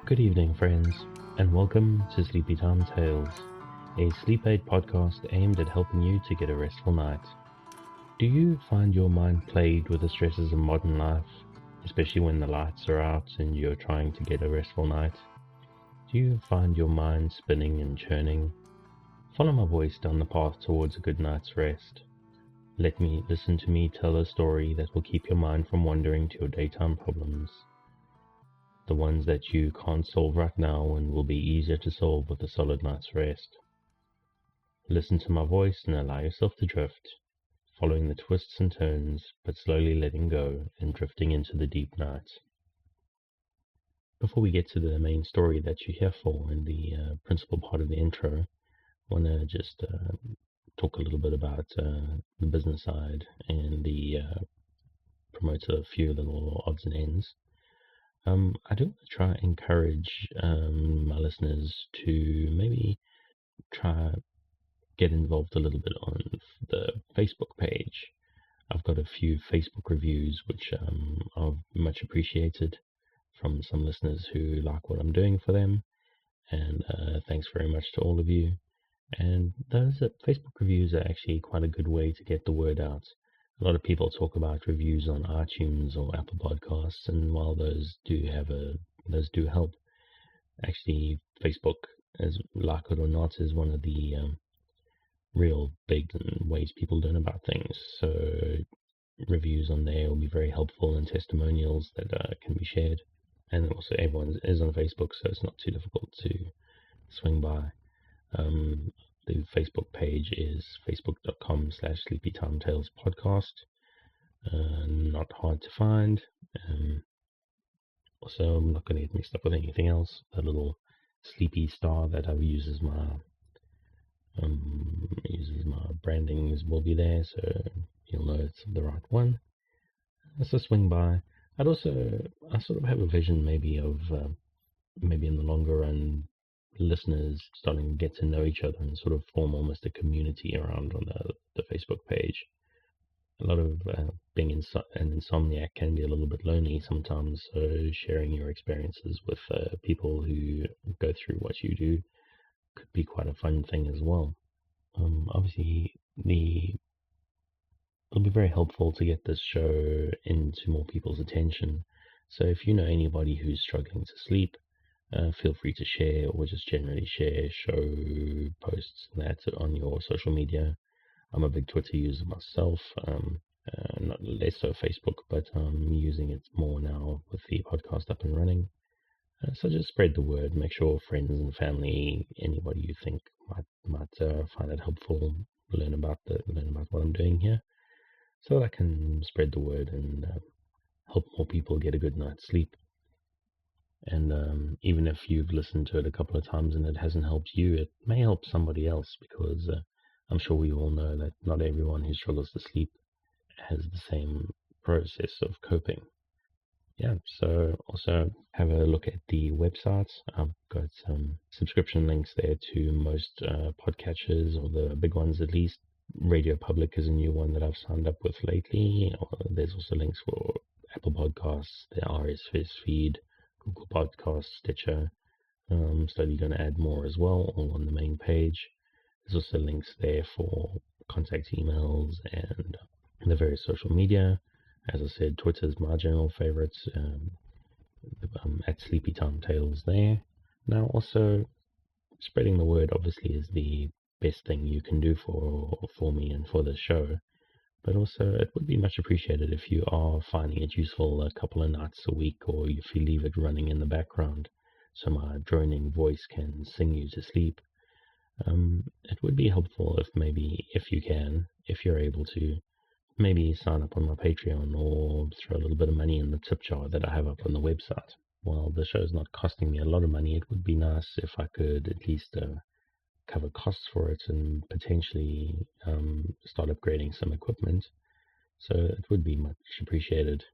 Good evening, friends, and welcome to Sleepy Time Tales, a sleep aid podcast aimed at helping you to get a restful night. Do you find your mind plagued with the stresses of modern life, especially when the lights are out and you're trying to get a restful night? Do you find your mind spinning and churning? Follow my voice down the path towards a good night's rest. Listen to me tell a story that will keep your mind from wandering to your daytime problems. The ones that you can't solve right now and will be easier to solve with a solid night's rest. Listen to my voice and allow yourself to drift, following the twists and turns, but slowly letting go and drifting into the deep night. Before we get to the main story that you're here for in the principal part of the intro, I want to just talk a little bit about the business side and promote a few little odds and ends. I do want to try and encourage my listeners to maybe try get involved a little bit on the Facebook page. I've got a few Facebook reviews which are much appreciated from some listeners who like what I'm doing for them, and thanks very much to all of you. And those Facebook reviews are actually quite a good way to get the word out. A lot of people talk about reviews on iTunes or Apple Podcasts, and while those do help, actually Facebook, as like it or not, is one of the real big ways people learn about things. So reviews on there will be very helpful, and testimonials that can be shared. And also everyone is on Facebook, so it's not too difficult to swing by. The Facebook page is facebook.com/sleepytimetalespodcast. Not hard to find. Also, I'm not going to get mixed up with anything else. The little sleepy star that I use as my branding will be there, so you'll know it's the right one. So swing by. I sort of have a vision maybe of maybe in the longer run, listeners starting to get to know each other and sort of form almost a community around on the Facebook page. A lot of being an insomniac can be a little bit lonely sometimes, so sharing your experiences with people who go through what you do could be quite a fun thing as well. Obviously, it'll be very helpful to get this show into more people's attention. So if you know anybody who's struggling to sleep, feel free to share, or just generally share show posts and that on your social media. I'm a big Twitter user myself, not less so Facebook, but I'm using it more now with the podcast up and running. So just spread the word. Make sure friends and family, anybody you think might find it helpful, learn about what I'm doing here, so that I can spread the word and help more people get a good night's sleep. And even if you've listened to it a couple of times and it hasn't helped you, it may help somebody else, because I'm sure we all know that not everyone who struggles to sleep has the same process of coping. Yeah, so also have a look at the website. I've got some subscription links there to most podcatchers, or the big ones at least. Radio Public is a new one that I've signed up with lately. There's also links for Apple Podcasts, the RSS feed, Google Podcasts, Stitcher. Slowly going to add more as well, all on the main page. There's also links there for contact emails and the various social media. As I said, Twitter is my general favorite. At Sleepy Time Tales there. Now, also spreading the word obviously is the best thing you can do for me and for the show. But also, it would be much appreciated if you are finding it useful a couple of nights a week, or if you leave it running in the background so my droning voice can sing you to sleep. It would be helpful if maybe, if you're able to, maybe sign up on my Patreon, or throw a little bit of money in the tip jar that I have up on the website. While the show's not costing me a lot of money, it would be nice if I could at least cover costs for it and potentially start upgrading some equipment. So it would be much appreciated.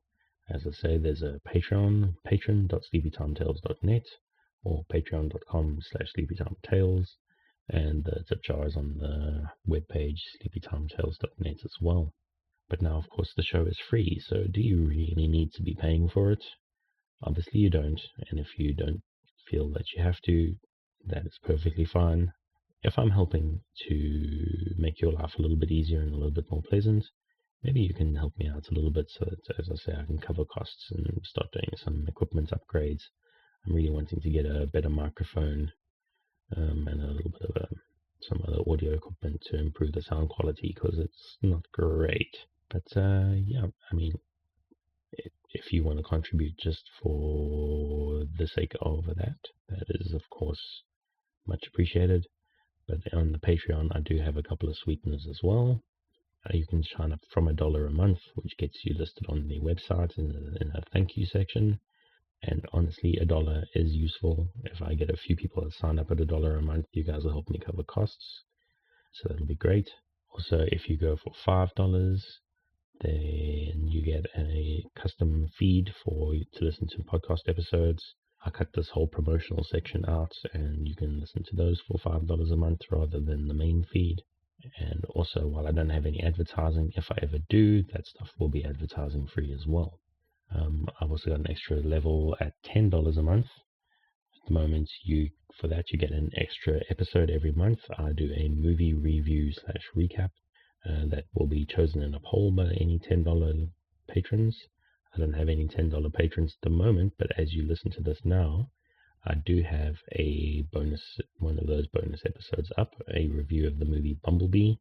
As I say, there's a Patreon, patron.sleepytimetales.net, or patreon.com/sleepytimetales, and the tip jar is on the webpage sleepytimetales.net as well. But now, of course, the show is free, so do you really need to be paying for it? Obviously you don't, and if you don't feel that you have to, that is perfectly fine. If I'm helping to make your life a little bit easier and a little bit more pleasant, maybe you can help me out a little bit so that, as I say, I can cover costs and start doing some equipment upgrades. I'm really wanting to get a better microphone and a little bit of some other audio equipment to improve the sound quality, because it's not great. But yeah, I mean, if you want to contribute just for the sake of that, that is of course much appreciated. But on the Patreon, I do have a couple of sweeteners as well. You can sign up from $1 a month, which gets you listed on the website in a thank you section. And honestly, $1 is useful. If I get a few people that sign up at $1 a month, you guys will help me cover costs. So that'll be great. Also, if you go for $5, then you get a custom feed to listen to podcast episodes. I cut this whole promotional section out, and you can listen to those for $5 a month rather than the main feed. And also, while I don't have any advertising, if I ever do, that stuff will be advertising free as well. I've also got an extra level at $10 a month. At the moment, for that you get an extra episode every month. I do a movie review / recap that will be chosen in a poll by any $10 patrons. I don't have any $10 patrons at the moment, but as you listen to this now, I do have one of those bonus episodes up, a review of the movie Bumblebee,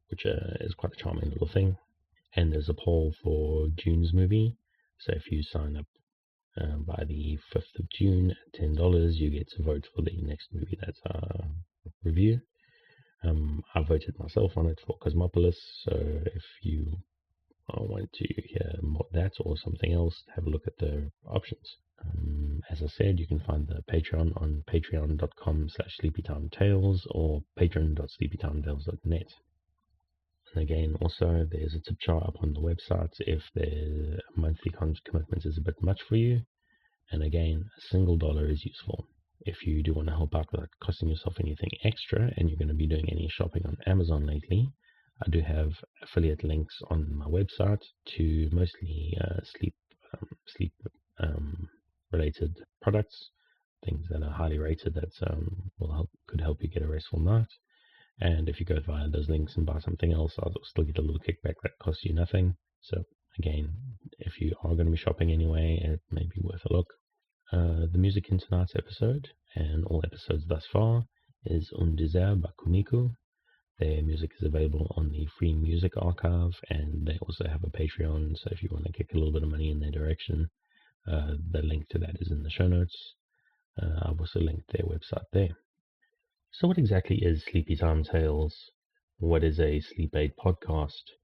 which is quite a charming little thing. And there's a poll for June's movie. So if you sign up by the 5th of June at $10, you get to vote for the next movie that's our review. I voted myself on it for Cosmopolis, so if you want to hear more of that or something else, have a look at the options. As I said, you can find the Patreon on patreon.com/sleepytimetales or patreon.sleepytimetales.net. And again, also, there's a tip jar up on the website if the monthly commitment is a bit much for you. And again, a single dollar is useful. If you do want to help out without costing yourself anything extra, and you're going to be doing any shopping on Amazon lately, I do have affiliate links on my website to mostly sleep related products, things that are highly rated that could help you get a restful night. And if you go via those links and buy something else, I'll still get a little kickback that costs you nothing. So again, if you are going to be shopping anyway, it may be worth a look. The music in tonight's episode, and all episodes thus far, is Un Désert by Kumiko. Their music is available on the Free Music Archive, and they also have a Patreon, so if you want to kick a little bit of money in their direction, the link to that is in the show notes. I've also linked their website there. So what exactly is Sleepy Time Tales? What is a sleep aid podcast?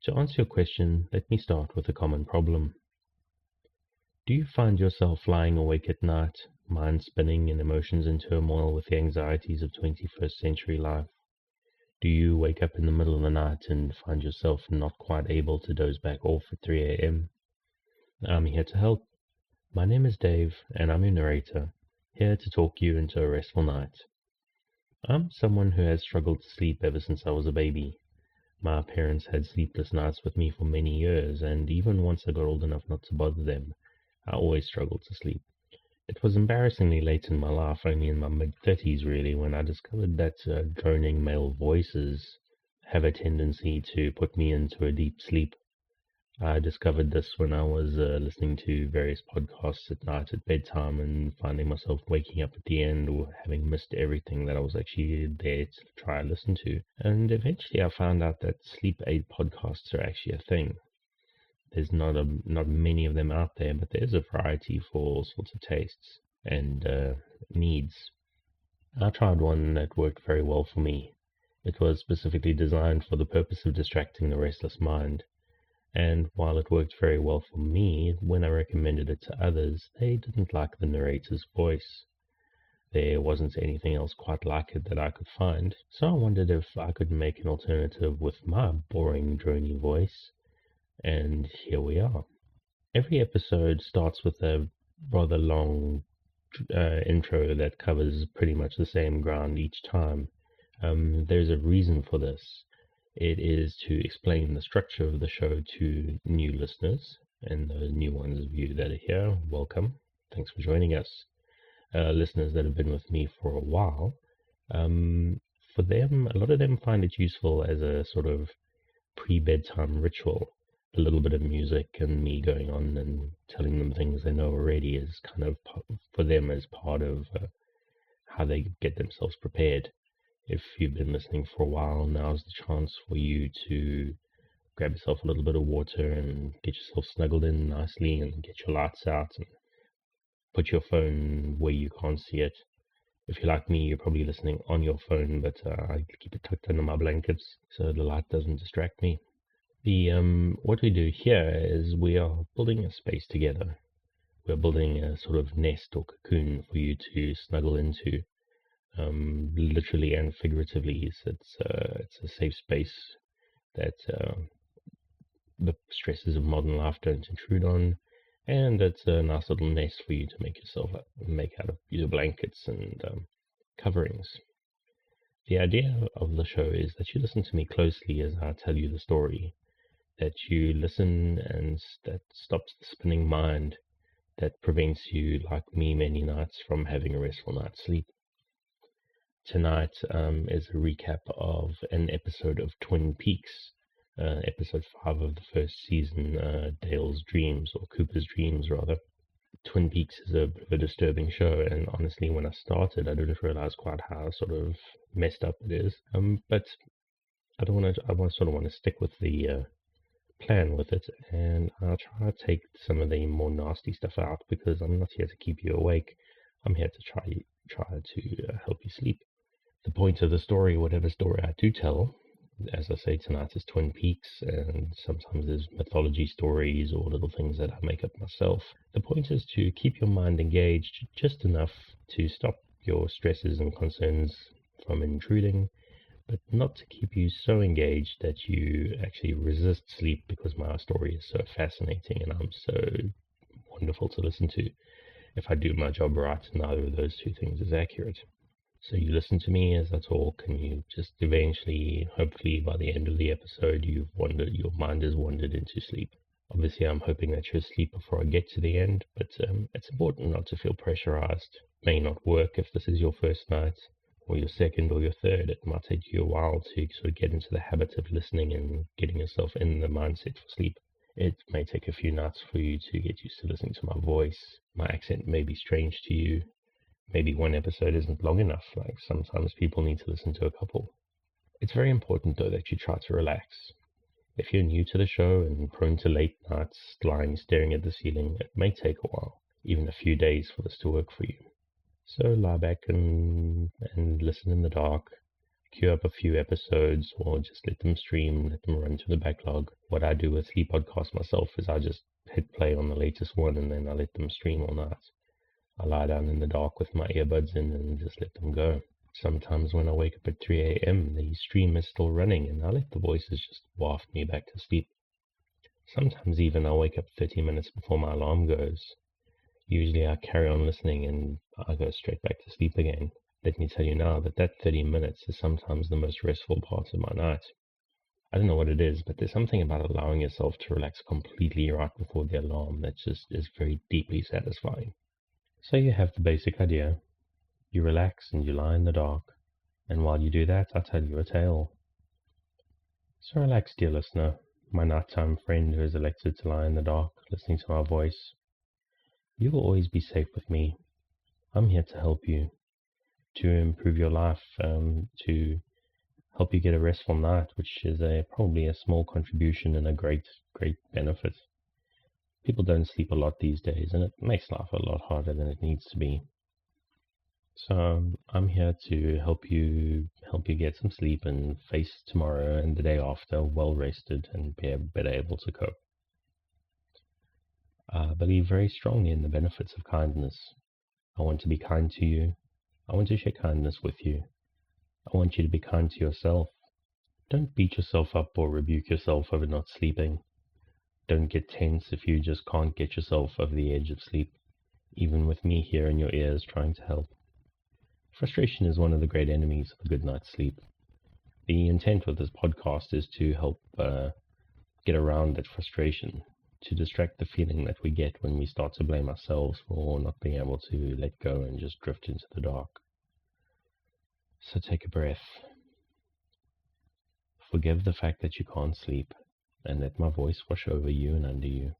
To answer your question, let me start with a common problem. Do you find yourself lying awake at night, mind spinning and emotions in turmoil with the anxieties of 21st century life? Do you wake up in the middle of the night and find yourself not quite able to doze back off at 3 a.m.? I'm here to help. My name is Dave, and I'm your narrator, here to talk you into a restful night. I'm someone who has struggled to sleep ever since I was a baby. My parents had sleepless nights with me for many years, and even once I got old enough not to bother them, I always struggled to sleep. It was embarrassingly late in my life, only in my mid-30s really, when I discovered that droning male voices have a tendency to put me into a deep sleep. I discovered this when I was listening to various podcasts at night at bedtime and finding myself waking up at the end or having missed everything that I was actually there to try and listen to. And eventually I found out that sleep aid podcasts are actually a thing. There's not many of them out there, but there's a variety for all sorts of tastes and needs. I tried one that worked very well for me. It was specifically designed for the purpose of distracting the restless mind. And while it worked very well for me, when I recommended it to others, they didn't like the narrator's voice. There wasn't anything else quite like it that I could find, so I wondered if I could make an alternative with my boring, drony voice. And here we are. Every episode starts with a rather long intro that covers pretty much the same ground each time. There's a reason for this. It is to explain the structure of the show to new listeners, and the new ones of you that are here, welcome. Thanks for joining us. listeners that have been with me for a while, for them, a lot of them find it useful as a sort of pre-bedtime ritual. A little bit of music and me going on and telling them things they know already is kind of for them as part of how they get themselves prepared. If you've been listening for a while, now's the chance for you to grab yourself a little bit of water and get yourself snuggled in nicely and get your lights out and put your phone where you can't see it. If you're like me, you're probably listening on your phone, but I keep it tucked under my blankets so the light doesn't distract me. What we do here is we are building a space together. We're building a sort of nest or cocoon for you to snuggle into, literally and figuratively. So it's a safe space that the stresses of modern life don't intrude on, and it's a nice little nest for you to make out of your blankets and coverings. The idea of the show is that you listen to me closely as I tell you the story, that you listen and that stops the spinning mind that prevents you, like me many nights, from having a restful night's sleep. Tonight is a recap of an episode of Twin Peaks, episode 5 of the first season, Dale's Dreams, or Cooper's Dreams rather. Twin Peaks is a bit of a disturbing show, and honestly when I started I didn't realize quite how sort of messed up it is, but I sort of want to stick with the plan with it, and I'll try to take some of the more nasty stuff out, because I'm not here to keep you awake. I'm here to try to help you sleep. The point of the story, whatever story I do tell, as I say, tonight is Twin Peaks, and sometimes there's mythology stories or little things that I make up myself. The point is to keep your mind engaged just enough to stop your stresses and concerns from intruding, but not to keep you so engaged that you actually resist sleep because my story is so fascinating and I'm so wonderful to listen to. If I do my job right, neither of those two things is accurate. So you listen to me as I talk, and you just eventually, hopefully by the end of the episode, your mind has wandered into sleep. Obviously, I'm hoping that you're asleep before I get to the end, but it's important not to feel pressurized. It may not work if this is your first night, or your second, or your third. It might take you a while to sort of get into the habit of listening and getting yourself in the mindset for sleep. It may take a few nights for you to get used to listening to my voice. My accent may be strange to you. Maybe one episode isn't long enough, like sometimes people need to listen to a couple. It's very important, though, that you try to relax. If you're new to the show and prone to late nights lying staring at the ceiling, it may take a while, even a few days, for this to work for you. So lie back and listen in the dark, queue up a few episodes, or just let them stream, let them run to the backlog. What I do with sleep podcasts myself is I just hit play on the latest one and then I let them stream all night. I lie down in the dark with my earbuds in and just let them go. Sometimes when I wake up at 3 a.m, the stream is still running and I let the voices just waft me back to sleep. Sometimes even I wake up 30 minutes before my alarm goes. Usually I carry on listening and I go straight back to sleep again. Let me tell you now that 30 minutes is sometimes the most restful part of my night. I don't know what it is, but there's something about allowing yourself to relax completely right before the alarm that just is very deeply satisfying. So you have the basic idea. You relax and you lie in the dark, and while you do that, I tell you a tale. So relax, dear listener, my nighttime friend who has elected to lie in the dark, listening to my voice. You will always be safe with me. I'm here to help you, to improve your life, to help you get a restful night, which is probably a small contribution and a great benefit. People don't sleep a lot these days, and it makes life a lot harder than it needs to be. So I'm here to help you get some sleep and face tomorrow and the day after well rested and be better able to cope. I believe very strongly in the benefits of kindness. I want to be kind to you. I want to share kindness with you. I want you to be kind to yourself. Don't beat yourself up or rebuke yourself over not sleeping. Don't get tense if you just can't get yourself over the edge of sleep, even with me here in your ears trying to help. Frustration is one of the great enemies of a good night's sleep. The intent with this podcast is to help get around that frustration, to distract the feeling that we get when we start to blame ourselves for not being able to let go and just drift into the dark. So take a breath. Forgive the fact that you can't sleep, and let my voice wash over you and under you.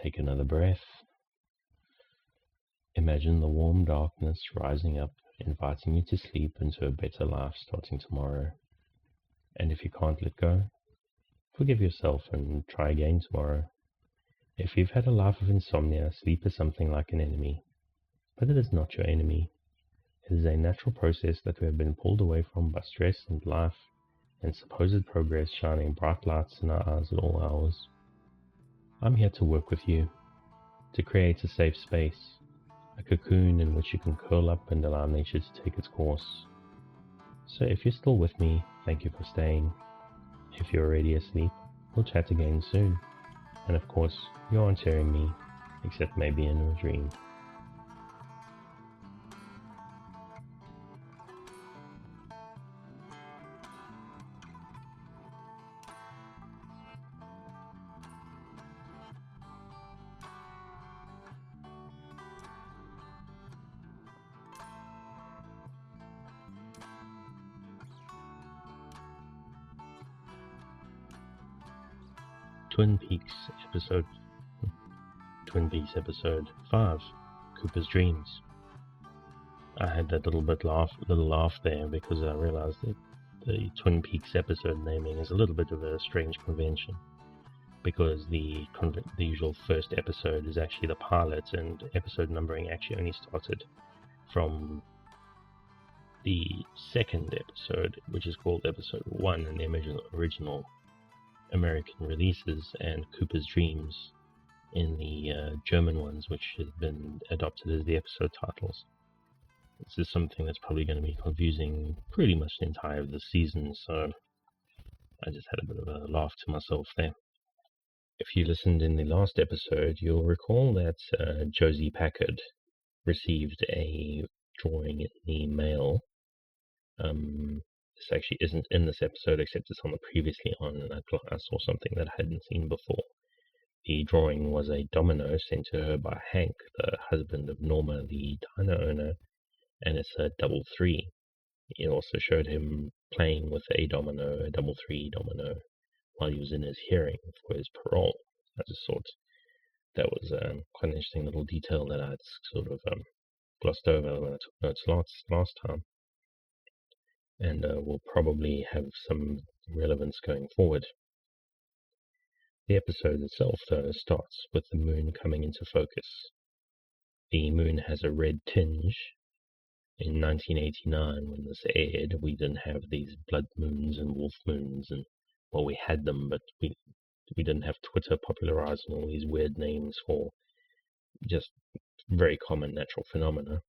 Take another breath. Imagine the warm darkness rising up, inviting you to sleep into a better life starting tomorrow. And if you can't let go, forgive yourself and try again tomorrow. If you've had a life of insomnia, sleep is something like an enemy. But it is not your enemy. It is a natural process that we have been pulled away from by stress and life, and supposed progress shining bright lights in our eyes at all hours. I'm here to work with you, to create a safe space, a cocoon in which you can curl up and allow nature to take its course. So if you're still with me, thank you for staying. If you're already asleep, we'll chat again soon. And of course, you aren't hearing me, except maybe in a dream. Twin Peaks episode 5, Cooper's Dreams. I had that little laugh there because I realized that the Twin Peaks episode naming is a little bit of a strange convention, because the usual first episode is actually the pilot, and episode numbering actually only started from the second episode, which is called episode 1 in the original American releases, and Cooper's Dreams in the German ones, which have been adopted as the episode titles. This is something that's probably going to be confusing pretty much the entire of the season, so I just had a bit of a laugh to myself there. If you listened in the last episode, you'll recall that Josie Packard received a drawing in the mail. This actually isn't in this episode, except it's on the previously on, and I saw something that I hadn't seen before. The drawing was a domino sent to her by Hank, the husband of Norma, the diner owner, and it's a double 3. It also showed him playing with a double 3 domino, while he was in his hearing for his parole. I just thought that was quite an interesting little detail that I'd sort of glossed over when I took notes last time, and will probably have some relevance going forward. The episode itself, though, starts with the moon coming into focus. The moon has a red tinge. In 1989, when this aired, we didn't have these blood moons and wolf moons, and, well, we had them, but we didn't have Twitter popularizing all these weird names for just very common natural phenomena.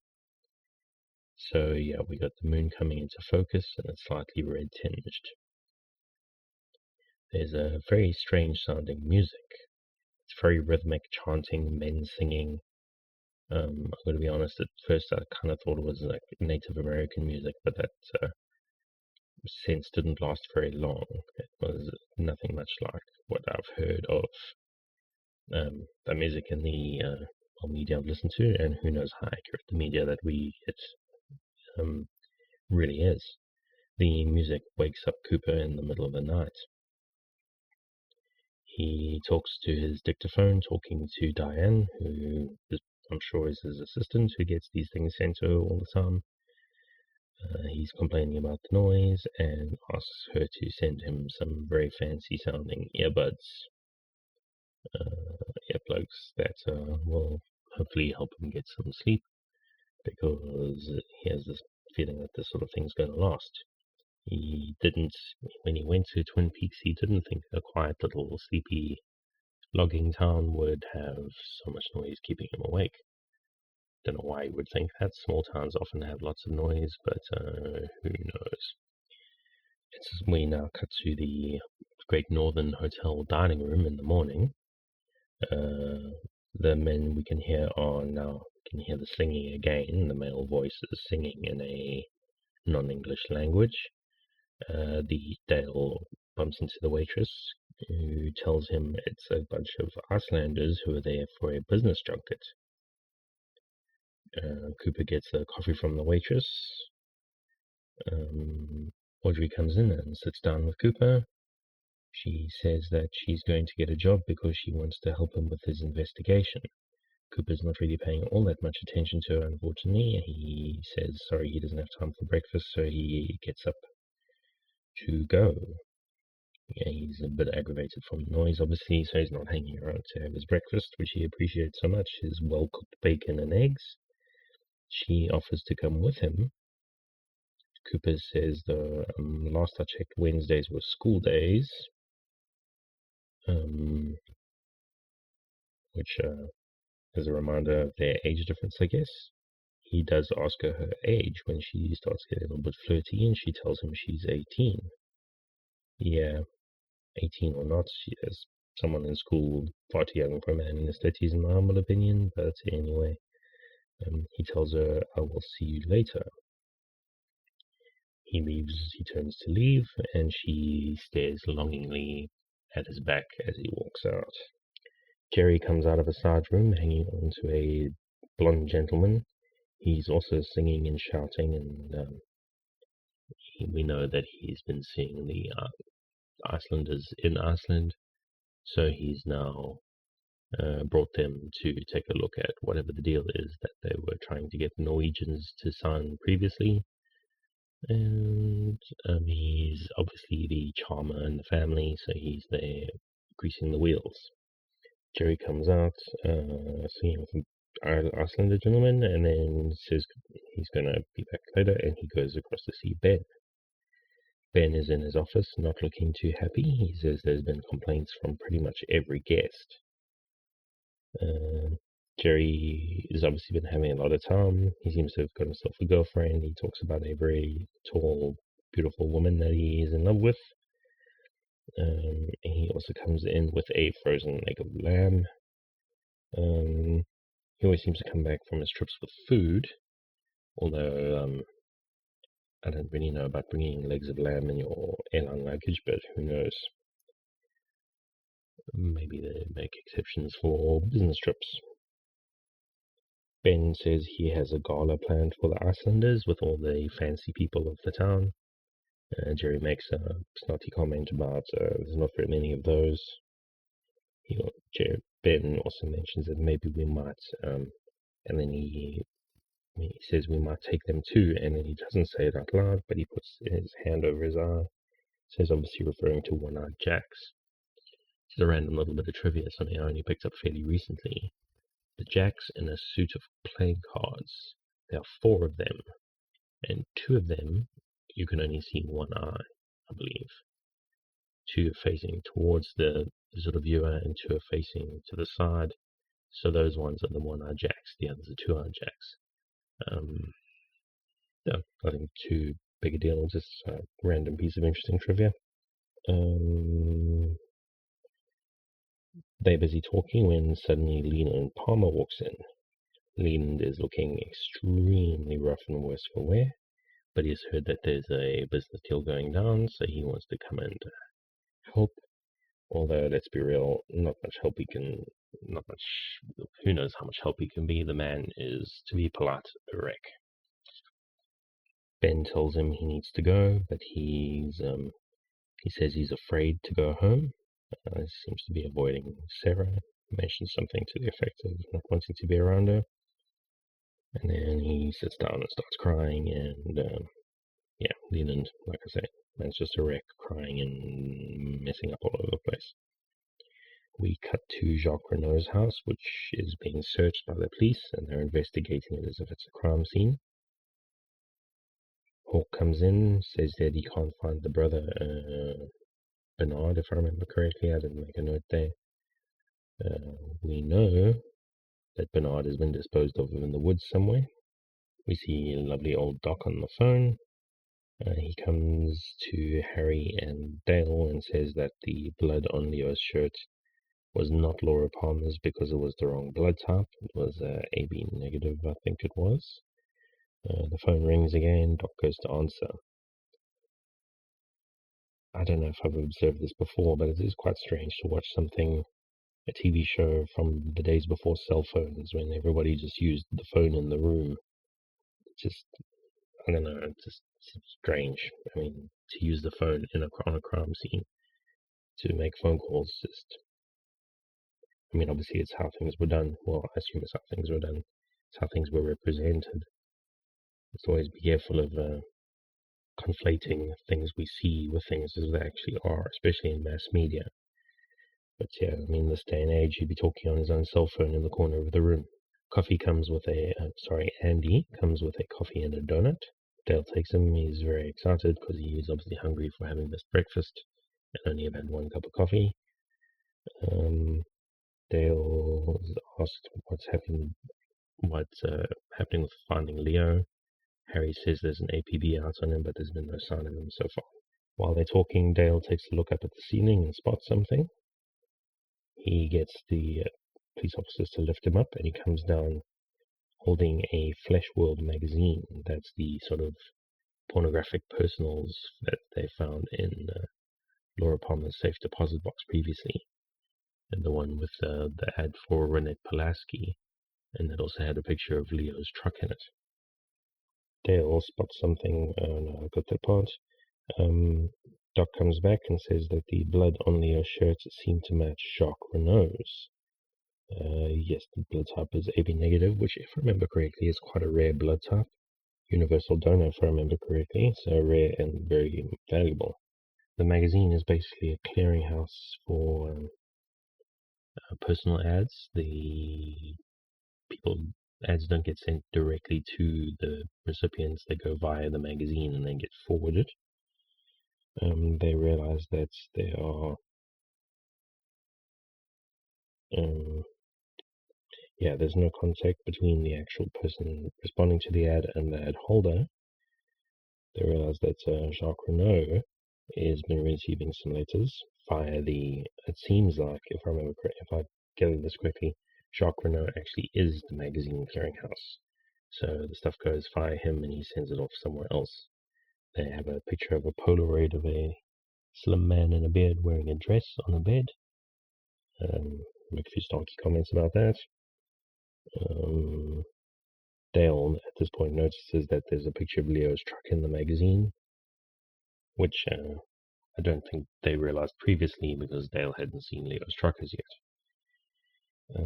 So, yeah, we got the moon coming into focus, and it's slightly red tinged. There's a very strange sounding music. It's very rhythmic, chanting, men singing. I'm going to be honest, at first I kind of thought it was like Native American music, but that sense didn't last very long. It was nothing much like what I've heard of the music in the media I've listened to, and who knows how accurate the media that we get really is. The music wakes up Cooper in the middle of the night. He talks to his dictaphone, talking to Diane, who I'm sure is his assistant, who gets these things sent to her all the time. He's complaining about the noise and asks her to send him some very fancy sounding earbuds, earplugs that will hopefully help him get some sleep, because he has this feeling that this sort of thing's going to last. When he went to Twin Peaks, he didn't think a quiet little sleepy logging town would have so much noise keeping him awake. Don't know why you would think that. Small towns often have lots of noise, but who knows. We now cut to the Great Northern Hotel dining room in the morning. The men we can hear can hear the singing again. The male voices singing in a non-English language. The Dale bumps into the waitress, who tells him it's a bunch of Icelanders who are there for a business junket. Cooper gets a coffee from the waitress. Audrey comes in and sits down with Cooper. She says that she's going to get a job because she wants to help him with his investigation. Cooper's not really paying all that much attention to her, unfortunately. He says sorry he doesn't have time for breakfast, so he gets up to go. Yeah, he's a bit aggravated from the noise, obviously, so he's not hanging around to have his breakfast, which he appreciates so much, his well-cooked bacon and eggs. She offers to come with him. Cooper says the last I checked, Wednesdays were school days, which is a reminder of their age difference, I guess. He does ask her age when she starts getting a little bit flirty, and she tells him she's 18. Yeah, 18 or not, she is someone in school far too young for a man in his 30s, in my humble opinion, but anyway, he tells her, I will see you later. He leaves, he turns to leave, and she stares longingly at his back as he walks out. Jerry comes out of a side room, hanging on to a blonde gentleman. He's also singing and shouting, and we know that he's been seeing the Icelanders in Iceland, so he's now brought them to take a look at whatever the deal is that they were trying to get the Norwegians to sign previously. And he's obviously the charmer in the family, so he's there greasing the wheels. Jerry comes out, singing with an Icelander gentleman, and then says he's going to be back later, and he goes across to see Ben. Ben is in his office, not looking too happy. He says there's been complaints from pretty much every guest. Jerry has obviously been having a lot of time. He seems to have got himself a girlfriend. He talks about a very tall, beautiful woman that he is in love with. He also comes in with a frozen leg of lamb. He always seems to come back from his trips with food, although I don't really know about bringing legs of lamb in your airline luggage, but who knows. Maybe they make exceptions for business trips. Ben says he has a gala planned for the Icelanders with all the fancy people of the town. Jerry makes a snotty comment about there's not very many of those. Ben also mentions that maybe we might, and then he says we might take them too, and then he doesn't say it out loud, but he puts his hand over his eye. So he's obviously referring to One-Eyed Jacks. It's a random little bit of trivia, something I only picked up fairly recently. The Jacks in a suit of playing cards. There are 4 of them, and 2 of them you can only see one eye, I believe. 2 are facing towards the sort of viewer, and 2 are facing to the side. So those ones are the One-Eyed Jacks, the others are Two-Eyed Jacks. No, nothing too big a deal, just a random piece of interesting trivia. They're busy talking when suddenly Leland Palmer walks in. Leland is looking extremely rough and worse for wear, but he's heard that there's a business deal going down, so he wants to come and help. Although, let's be real, not much, who knows how much help he can be. The man is, to be polite, a wreck. Ben tells him he needs to go, but he says he's afraid to go home. He seems to be avoiding Sarah. Mentions something to the effect of not wanting to be around her. And then he sits down and starts crying, and Leland, like I say, man's just a wreck, crying and messing up all over the place. We cut to Jacques Renault's house, which is being searched by the police, and they're investigating it as if it's a crime scene. Hawk comes in, says that he can't find the brother, Bernard, if I remember correctly. I didn't make a note there. We know that Bernard has been disposed of in the woods somewhere. We see a lovely old Doc on the phone. He comes to Harry and Dale and says that the blood on Leo's shirt was not Laura Palmer's because it was the wrong blood type. It was AB negative, I think it was. The phone rings again. Doc goes to answer. I don't know if I've observed this before, but it is quite strange to watch a TV show from the days before cell phones, when everybody just used the phone in the room. Just, I don't know, it's just strange. I mean, to use the phone on a crime scene to make phone calls, I mean, obviously it's how things were done. Well, I assume it's how things were done. It's how things were represented. Let's always be careful of conflating things we see with things as they actually are, especially in mass media. But yeah, I mean, this day and age, he'd be talking on his own cell phone in the corner of the room. Andy comes with a coffee and a donut. Dale takes him. He's very excited because he's obviously hungry for having missed breakfast and only have had one cup of coffee. Dale asked what's happening with finding Leo. Harry says there's an APB out on him, but there's been no sign of him so far. While they're talking, Dale takes a look up at the ceiling and spots something. He gets the police officers to lift him up, and he comes down holding a Flesh World magazine. That's the sort of pornographic personals that they found in Laura Palmer's safe deposit box previously. And the one with the ad for Renette Pulaski, and it also had a picture of Leo's truck in it. Dale spots something. No, I got that part. Doc comes back and says that the blood on Leo's shirt seemed to match Jacques Renault's. Yes, the blood type is AB negative, which, if I remember correctly, is quite a rare blood type. Universal donor, if I remember correctly, so rare and very valuable. The magazine is basically a clearinghouse for personal ads. The ads don't get sent directly to the recipients; they go via the magazine and then get forwarded. They realize that there are there's no contact between the actual person responding to the ad and the ad holder. They realize that Jacques Renault has been receiving some letters via it seems like, if I get this correctly, Jacques Renault actually is the magazine clearinghouse. So the stuff goes via him and he sends it off somewhere else. They have a picture of a Polaroid of a slim man in a beard wearing a dress on a bed. Make a few snarky comments about that. Dale, at this point, notices that there's a picture of Leo's truck in the magazine, which I don't think they realized previously because Dale hadn't seen Leo's truck as yet.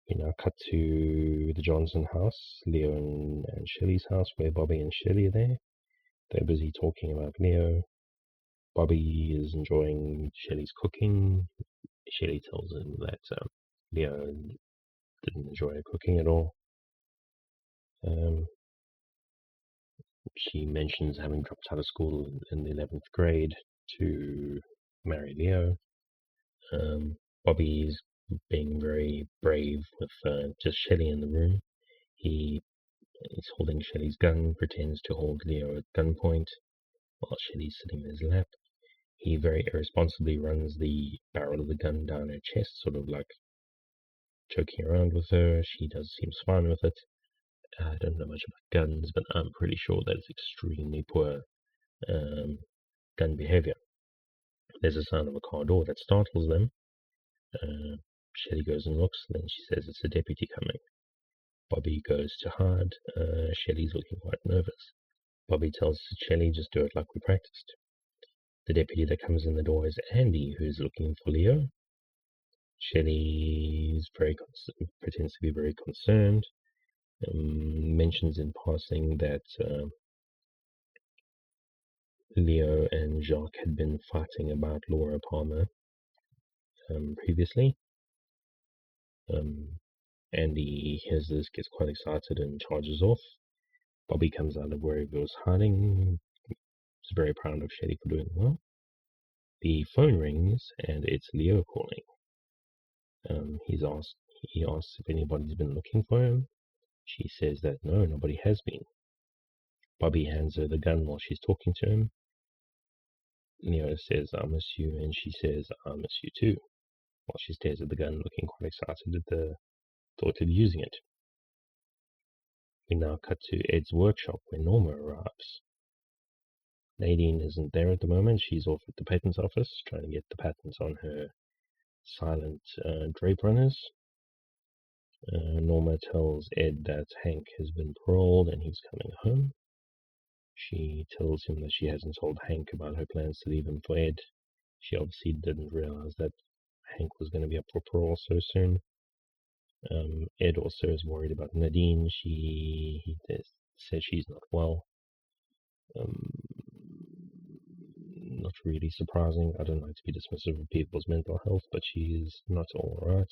We now cut to the Johnson house, Leo and Shelley's house, where Bobby and Shelley are there. They're busy talking about Leo. Bobby is enjoying Shelley's cooking. Shelley tells him that Leo didn't enjoy her cooking at all. She mentions having dropped out of school in the 11th grade to marry Leo. Bobby's being very brave with just Shelley in the room. He's holding Shelley's gun, pretends to hold Leo at gunpoint while Shelley's sitting in his lap. He very irresponsibly runs the barrel of the gun down her chest, sort of like joking around with her. She seems fine with it. I don't know much about guns, but I'm pretty sure that it's extremely poor gun behavior. There's a sound of a car door that startles them. Shelley goes and looks, and then she says it's a deputy coming. Bobby goes to hide. Shelley's looking quite nervous. Bobby tells Shelley, just do it like we practiced. The deputy that comes in the door is Andy, who's looking for Leo. Shelley pretends to be very concerned. Mentions in passing that Leo and Jacques had been fighting about Laura Palmer previously. Andy hears this, gets quite excited, and charges off. Bobby comes out of where he was hiding. He's very proud of Shelley for doing well. The phone rings, and it's Leo calling. He asks if anybody's been looking for him. She says that no, nobody has been. Bobby hands her the gun while she's talking to him. Leo says, I miss you, and she says, I miss you too, while she stares at the gun, looking quite excited at the thought of using it. We now cut to Ed's workshop where Norma arrives. Nadine isn't there at the moment. She's off at the patents office trying to get the patents on her silent drape runners. Norma tells Ed that Hank has been paroled and he's coming home. She tells him that she hasn't told Hank about her plans to leave him for Ed. She obviously didn't realize that Hank was going to be up for parole so soon. Ed also is worried about Nadine. He says she's not well. Not really surprising. I don't like to be dismissive of people's mental health, but she is not all right.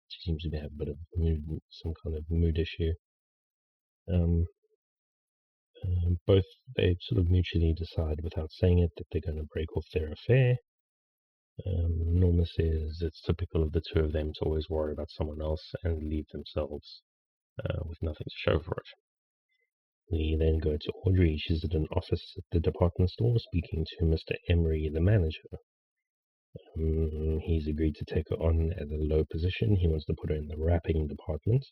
She seems to have a bit of some kind of mood issue. Both they sort of mutually decide without saying it that they're going to break off their affair. Norma says it's typical of the two of them to always worry about someone else and leave themselves with nothing to show for it. We then go to Audrey. She's at an office at the department store speaking to Mr. Emery, the manager. He's agreed to take her on at a low position. He wants to put her in the wrapping department.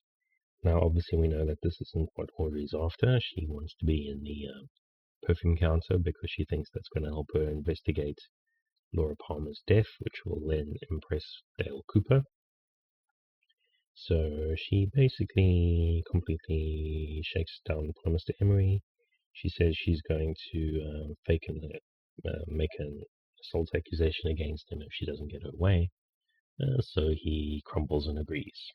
Now, obviously, we know that this isn't what Audrey's after. She wants to be in the perfume counter because she thinks that's going to help her investigate Laura Palmer's death, which will then impress Dale Cooper. So she basically completely shakes down upon Mr. Emery. She says she's going to make an assault accusation against him if she doesn't get her way. So he crumbles and agrees.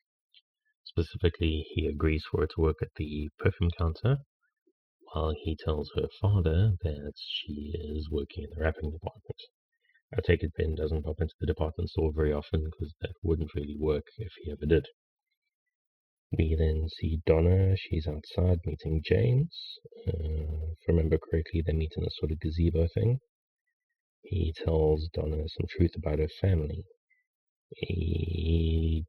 Specifically, he agrees for her to work at the perfume counter, while he tells her father that she is working in the wrapping department. I take it Ben doesn't pop into the department store very often because that wouldn't really work if he ever did. We then see Donna. She's outside meeting James. If I remember correctly, they meet in a sort of gazebo thing. He tells Donna some truth about her family. He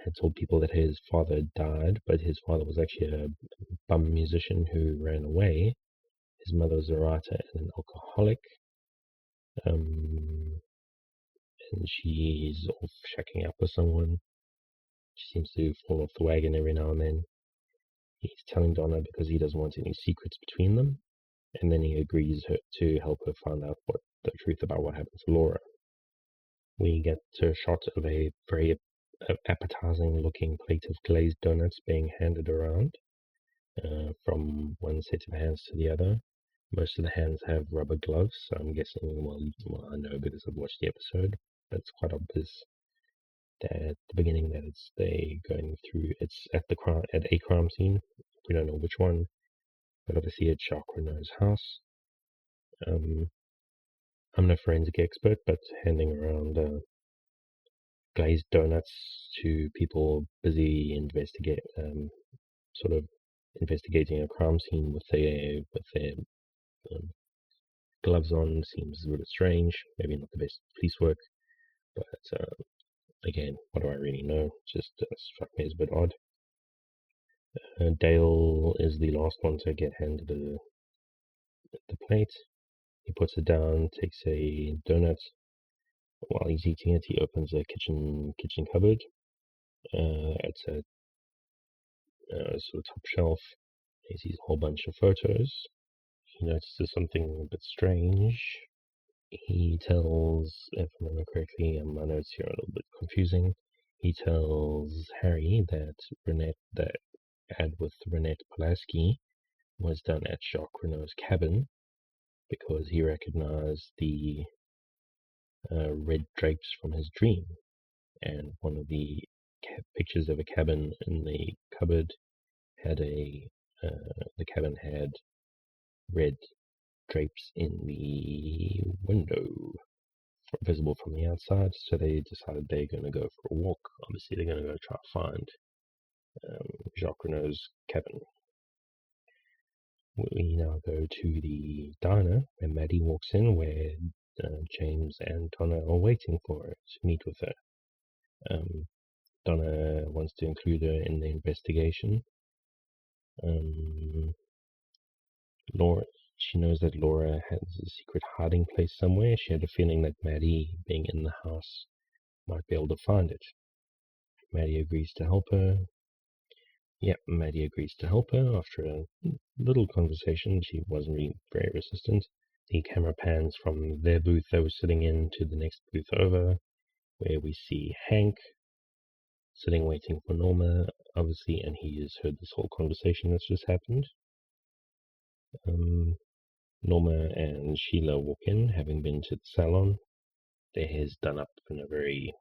had told people that his father died, but his father was actually a bum musician who ran away. His mother was a writer and an alcoholic. And she's off shacking up with someone. She seems to fall off the wagon every now and then. He's telling Donna because he doesn't want any secrets between them, and then he agrees to help her find out what the truth about what happened to Laura. We get a shot of a very appetizing-looking plate of glazed donuts being handed around from one set of hands to the other. Most of the hands have rubber gloves, so I'm guessing, well, I know because I've watched the episode, but it's quite obvious that at the beginning that it's at a crime scene. We don't know which one, but obviously it's Jacques Renault's house. I'm no forensic expert, but handing around glazed donuts to people busy investigating a crime scene with their gloves on seems a little strange. Maybe not the best police work, but again, what do I really know? Just struck me as a bit odd. Dale is the last one to get handed the plate. He puts it down, takes a donut. While he's eating it, he opens a kitchen cupboard. It's a sort of top shelf. He sees a whole bunch of photos. He notices something a bit strange. He tells, if I remember correctly, my notes here are a little bit confusing. He tells Harry that that ad with Renette Pulaski was done at Jacques Renault's cabin because he recognized the red drapes from his dream, and one of the pictures of a cabin in the cupboard had the cabin had red drapes in the window visible from the outside, so they decided they're going to go for a walk. Obviously, they're going to go try to find Jacques Renault's cabin. We now go to the diner where Maddie walks in, where James and Donna are waiting for her to meet with her. Donna wants to include her in the investigation. Laura, she knows that Laura has a secret hiding place somewhere. She had a feeling that Maddie, being in the house, might be able to find it. Maddie agrees to help her. Maddie agrees to help her. After a little conversation, she wasn't really very resistant. The camera pans from their booth they were sitting in to the next booth over, where we see Hank sitting waiting for Norma, obviously, and he has heard this whole conversation that's just happened. Norma and Sheila walk in, having been to the salon. Their hair's done up in a very,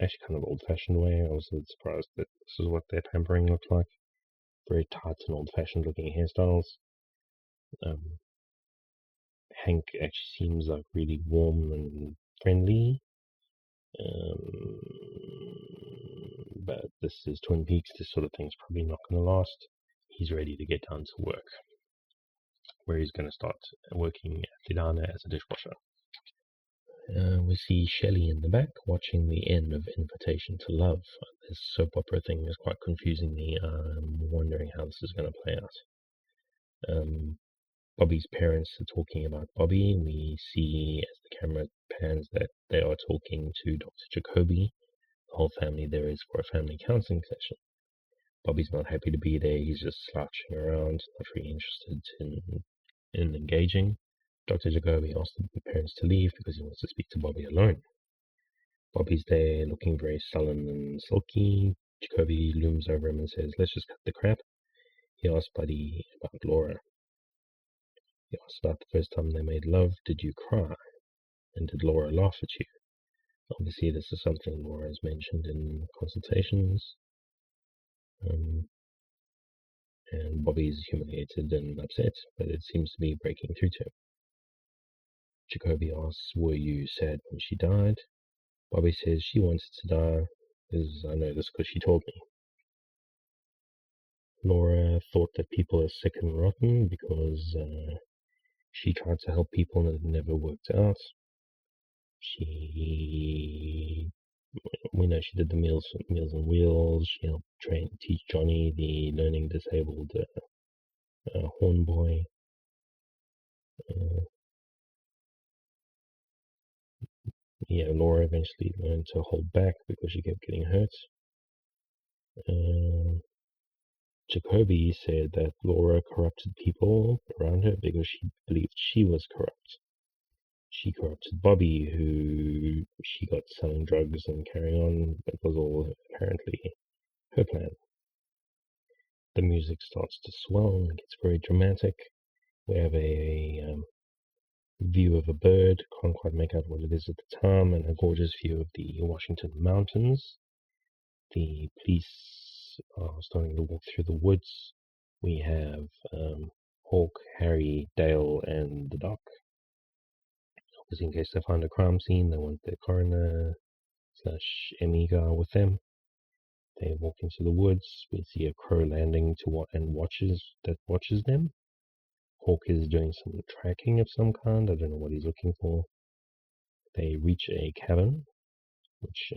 actually kind of old-fashioned way. I was a bit surprised that this is what their pampering looked like. Very tight and old-fashioned looking hairstyles. Hank actually seems like really warm and friendly. But this is Twin Peaks. This sort of thing's probably not going to last. He's ready to get down to work, where he's going to start working at the diner as a dishwasher. We see Shelley in the back watching the end of Invitation to Love. This soap opera thing is quite confusing me. I'm wondering how this is going to play out. Bobby's parents are talking about Bobby. We see as the camera pans that they are talking to Dr. Jacoby. The whole family there is for a family counseling session. Bobby's not happy to be there. He's just slouching around, not really interested in engaging. Dr. Jacoby asks the parents to leave because he wants to speak to Bobby alone. Bobby's there looking very sullen and sulky. Jacoby looms over him and says, "Let's just cut the crap." He asks Buddy about Laura. He asks about the first time they made love. Did you cry? And did Laura laugh at you? Obviously, this is something Laura has mentioned in consultations. And Bobby's humiliated and upset, but it seems to be breaking through to him. Jacoby asks, "Were you sad when she died?" Bobby says she wanted to die. I know this because she told me. Laura thought that people are sick and rotten because she tried to help people and it never worked out. We know she did the Meals on Wheels. She helped teach Johnny, the learning disabled Horne boy. Laura eventually learned to hold back because she kept getting hurt. Jacoby said that Laura corrupted people around her because she believed she was corrupt. She corrupted Bobby, who she got selling drugs and carrying on. It was all apparently her plan. The music starts to swell and gets very dramatic. We have a view of a bird, can't quite make out what it is at the time, and a gorgeous view of the Washington mountains. The police are starting to walk through the woods. We have Hawk, Harry, Dale, and the doc. Because in case they find a crime scene, they want the coroner / ME guy with them. They walk into the woods. We see a crow landing and watches them. Hawk is doing some tracking of some kind. I don't know what he's looking for. They reach a cabin, which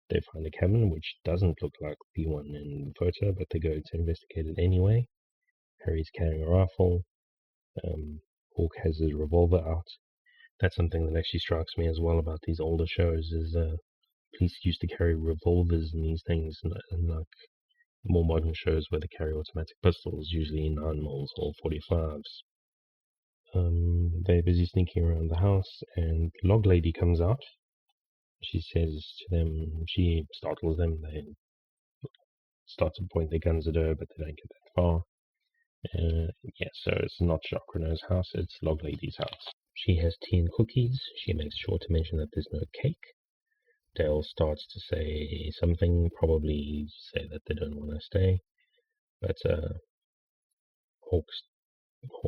they find a cabin which doesn't look like the one in the photo, but they go to investigate it anyway. Harry's carrying a rifle. Hawk has his revolver out. That's something that actually strikes me as well about these older shows is police used to carry revolvers in these things, and like more modern shows where they carry automatic pistols, usually 9mm or 45s. They're busy sneaking around the house, and the log lady comes out. She says to them, she startles them. They start to point their guns at her, but they don't get that far. So it's not Jacques Renault's house, it's Log Lady's house. She has tea and cookies. She makes sure to mention that there's no cake. Dale starts to say something, probably say that they don't want to stay, but Hawk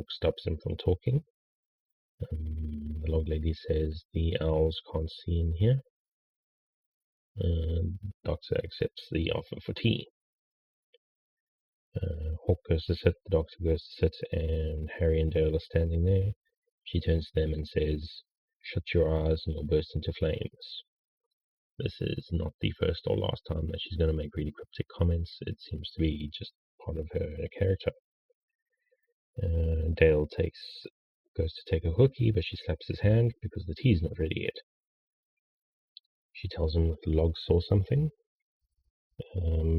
stops him from talking. The log lady says the owls can't see in here. Doctor accepts the offer for tea. Hawk goes to sit, the doctor goes to sit, and Harry and Dale are standing there. She turns to them and says, "Shut your eyes and you'll burst into flames." This is not the first or last time that she's going to make really cryptic comments. It seems to be just part of her character. Dale goes to take a cookie, but she slaps his hand because the tea's not ready yet. She tells him that the logs saw something,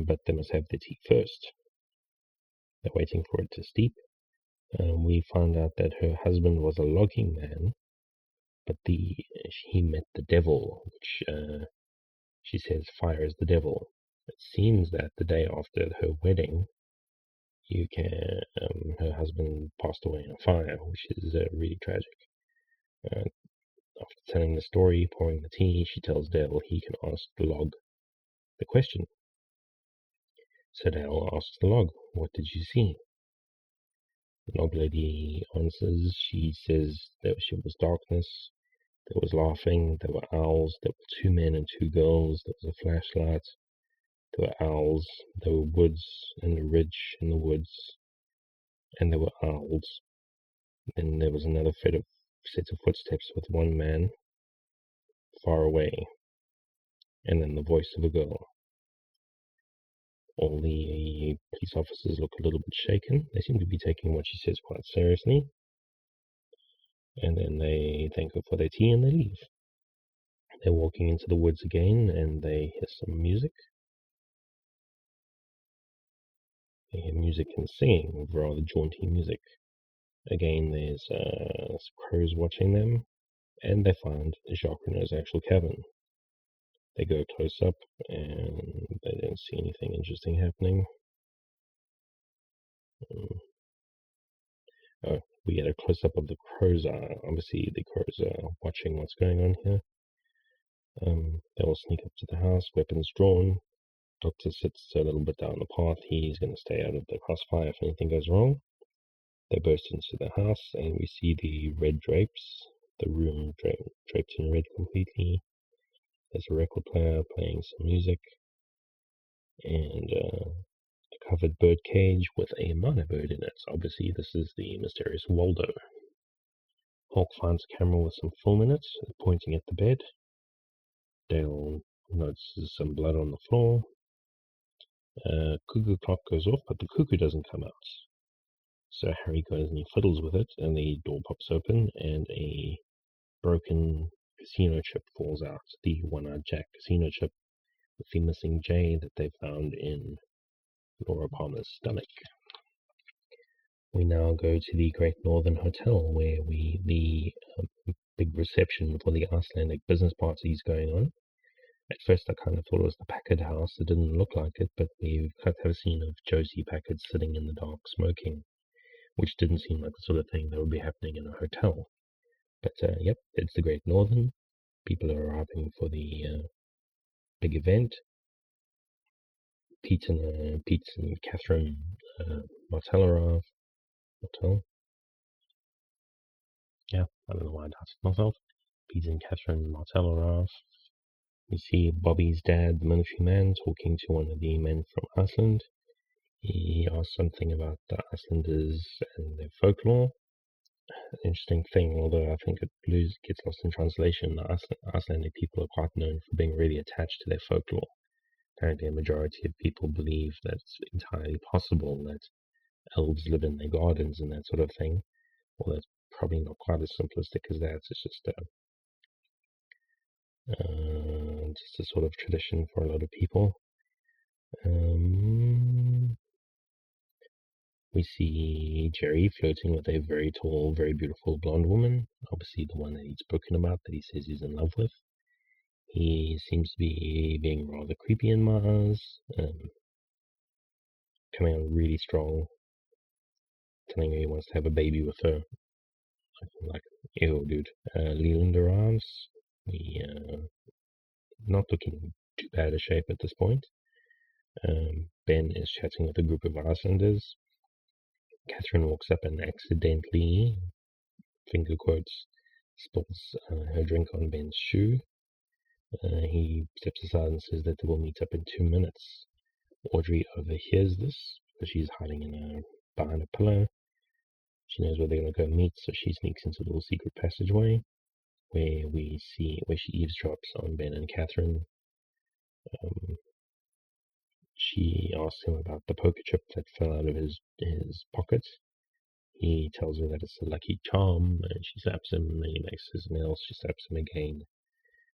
but they must have the tea first. They're waiting for it to steep. We found out that her husband was a logging man, but he met the devil, which she says fires the devil. It seems that the day after her wedding, her husband passed away in a fire, which is really tragic. After telling the story, pouring the tea, she tells Dale he can ask the log the question. So Dale asks the log, "What did you see?" The log lady answers. She says there was darkness, there was laughing, there were owls, there were two men and two girls, there was a flashlight, there were owls, there were woods and a ridge in the woods, and there were owls. Then there was another set of footsteps with one man far away, and then the voice of a girl. All the police officers look a little bit shaken. They seem to be taking what she says quite seriously. And then they thank her for their tea and they leave. They're walking into the woods again and they hear some music. They hear music and singing, rather jaunty music. Again, there's crows watching them, and they find Jacques Renault's actual cabin. They go close up and they don't see anything interesting happening. We get a close up of the crows. Obviously, the crows are watching what's going on here. They all sneak up to the house, weapons drawn. Doctor sits a little bit down the path. He's going to stay out of the crossfire if anything goes wrong. They burst into the house, and we see the red drapes, the room draped in red completely. There's a record player playing some music, and a covered bird cage with a miner bird in it. Obviously, this is the mysterious Waldo. Hawk finds a camera with some film in it, pointing at the bed. Dale notices some blood on the floor. Cuckoo clock goes off, but the cuckoo doesn't come out. So Harry goes and he fiddles with it, and the door pops open, and a broken casino chip falls out. The one-eyed Jack casino chip with the missing J that they found in Laura Palmer's stomach. We now go to the Great Northern Hotel, where the big reception for the Icelandic business party is going on. At first, I kind of thought it was the Packard house. It didn't look like it, but we've got a scene of Josie Packard sitting in the dark smoking, which didn't seem like the sort of thing that would be happening in a hotel. But yep, it's the Great Northern. People are arriving for the big event. Pete and Catherine Martell arrive. Yeah, I don't know why I doubted myself. Pete and Catherine Martell arrive. We see Bobby's dad, the military man, talking to one of the men from Iceland. He asks something about the Icelanders and their folklore. An interesting thing, although I think it gets lost in translation, the Icelandic people are quite known for being really attached to their folklore. Apparently a majority of people believe that it's entirely possible that elves live in their gardens and that sort of thing. Well, that's probably not quite as simplistic as that. It's just a sort of tradition for a lot of people. We see Jerry flirting with a very tall, very beautiful blonde woman, obviously the one that he's spoken about, that he says he's in love with. He seems to be being rather creepy in my eyes, coming on really strong, telling her he wants to have a baby with her. Like, ew, dude. Leland arrives. We not looking too bad a shape at this point. Ben is chatting with a group of Icelanders. Catherine walks up and accidentally, finger quotes, spills her drink on Ben's shoe. He steps aside and says that they will meet up in 2 minutes. Audrey overhears this because she's hiding behind a pillar. She knows where they're going to go meet, so she sneaks into a little secret passageway where she eavesdrops on Ben and Catherine. She asks him about the poker chip that fell out of his pocket. He tells her that it's a lucky charm, and she slaps him, and he makes something else. She slaps him again,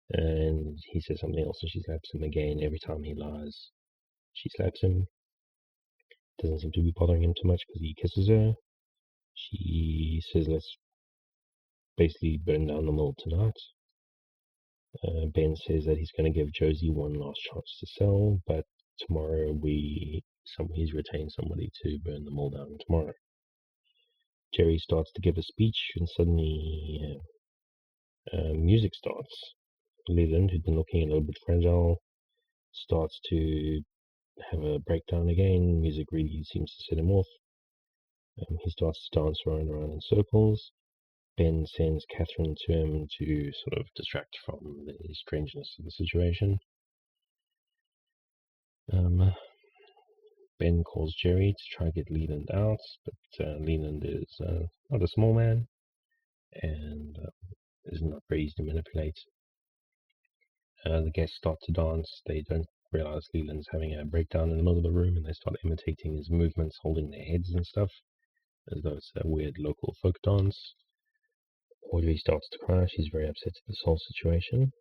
and he says something else, and she slaps him again. Every time he lies, she slaps him. Doesn't seem to be bothering him too much because he kisses her. She says, let's basically burn down the mill tonight. Ben says that he's going to give Josie one last chance to sell, but tomorrow he's retained somebody to burn the mill down tomorrow. Jerry starts to give a speech, and suddenly music starts. Leland, who'd been looking a little bit fragile, starts to have a breakdown again. Music really seems to set him off. He starts to dance around in circles. Ben sends Catherine to him to sort of distract from the strangeness of the situation. Ben calls Jerry to try to get Leland out, but Leland is not a small man and is not very easy to manipulate. The guests start to dance. They don't realize Leland's having a breakdown in the middle of the room, and they start imitating his movements, holding their heads and stuff, as though it's a weird local folk dance. Audrey starts to cry. She's very upset at this whole situation.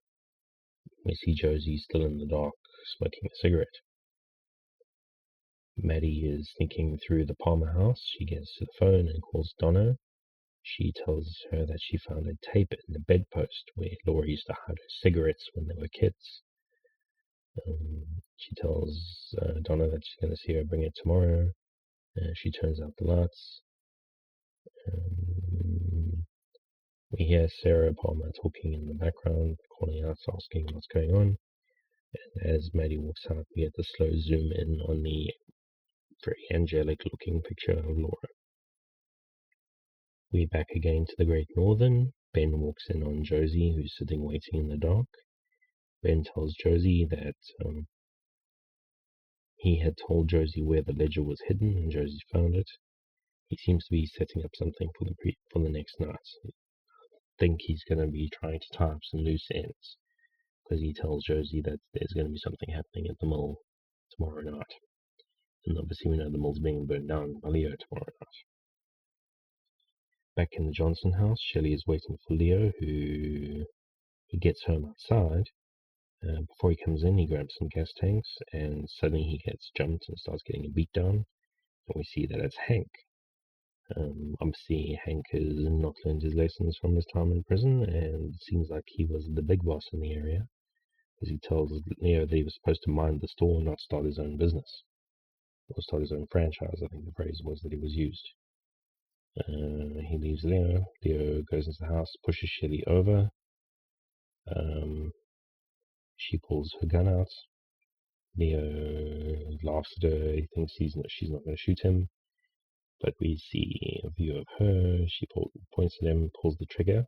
We see Josie still in the dark, smoking a cigarette. Maddie is thinking through the Palmer house. She gets to the phone and calls Donna. She tells her that she found a tape in the bedpost where Laura used to hide her cigarettes when they were kids. She tells Donna that she's going to see her bring it tomorrow. She turns out the lights. We hear Sarah Palmer talking in the background, calling out, asking what's going on. And as Maddie walks out, we get the slow zoom in on the very angelic-looking picture of Laura. We're back again to the Great Northern. Ben walks in on Josie, who's sitting waiting in the dark. Ben tells Josie that he had told Josie where the ledger was hidden, and Josie found it. He seems to be setting up something for the next night. I think he's going to be trying to tie up some loose ends, because he tells Josie that there's going to be something happening at the mill tomorrow night. And obviously we know the mill's being burned down by Leo tomorrow night. Back in the Johnson house, Shelley is waiting for Leo, who gets home outside. Before he comes in, he grabs some gas tanks, and suddenly he gets jumped and starts getting a beat down. And we see that it's Hank. Obviously, Hank has not learned his lessons from his time in prison, and it seems like he was the big boss in the area, because he tells Leo that he was supposed to mind the store, not start his own business. Or start his own franchise, I think the phrase was that he was used. He leaves Leo. Leo goes into the house, pushes Shelley over. She pulls her gun out. Leo laughs at her. He thinks she's not going to shoot him. But we see a view of her. She points at him, pulls the trigger.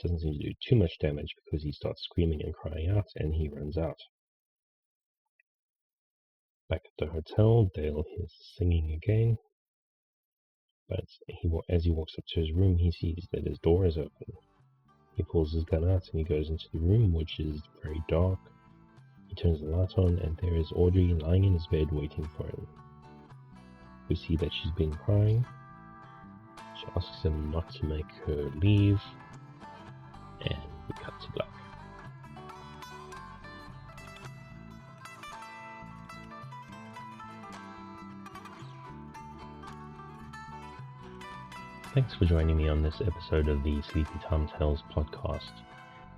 Doesn't seem to do too much damage because he starts screaming and crying out, and he runs out. Back at the hotel, Dale hears singing again. But as he walks up to his room, he sees that his door is open. He pulls his gun out and he goes into the room, which is very dark. He turns the light on, and there is Audrey lying in his bed waiting for him. We see that she's been crying. She asks him not to make her leave, and we cut to black. Thanks for joining me on this episode of the Sleepy Time Tales podcast,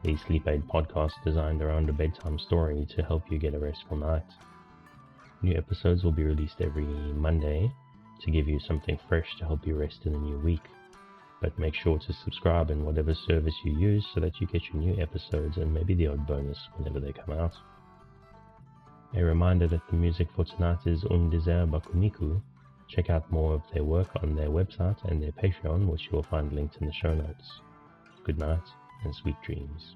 the sleep aid podcast designed around a bedtime story to help you get a restful night. New episodes will be released every Monday to give you something fresh to help you rest in the new week. But make sure to subscribe in whatever service you use so that you get your new episodes and maybe the odd bonus whenever they come out. A reminder that the music for tonight is Un Désert Bakuniku. Check out more of their work on their website and their Patreon, which you will find linked in the show notes. Good night and sweet dreams.